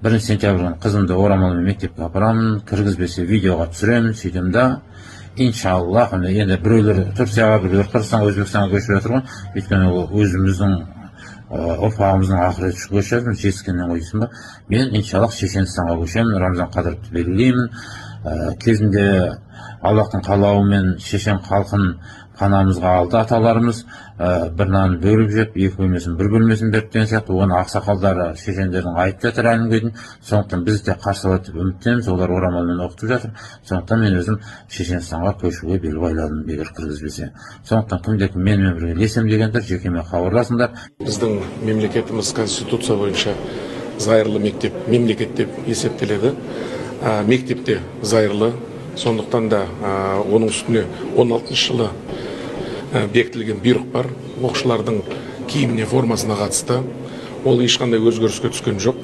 1 сентябрьден қызымды орамалмен мектепке апарамын, кіргізбесе видеоға түсіремін, сөйтем да иншаллах, енді біреулер Турцияға, біреулер Қырғызстанға, Өзбекстанға көшіп жатыр ғой. Өйткені ол өзіміздің ұрпағымыздың ақыреті көшемін, жетіскеннен қойсын ба. Мен иншаллах Шешенстанға көшемін, Рамзан Қадыровты белгілеймін. Кезінде Аллахтың қалауымен шешен халқын қанамызға алды аталарымыз, бір нан бөліп жеп, екі бөлмесін бір бөлмесін беріп деген сияқты. Оны ақсақалдары шешендердің айтып жатыр әлі күнге дейін. Сондықтан біз де қарсы алады деп үміттенеміз, олар орамалмен оқытып жатыр. Сондықтан мен өзім Шешенстанға көшуге бел байладым, егер кіргізбесе. Сондықтан кімде-кім менімен бірге ілесем дегендер жекеме хабарласыңдар. Біздің мемлекетіміз конституция бойынша зайырлы мектеп мемлекет деп есептеледі. Мектепте зайырлы, сондықтан да оның үстіне 16 жылы бекітілген бұйрық бар. Оқушылардың киіміне, формасына қатысты. Ол ешқандай өзгеріске түскен жоқ.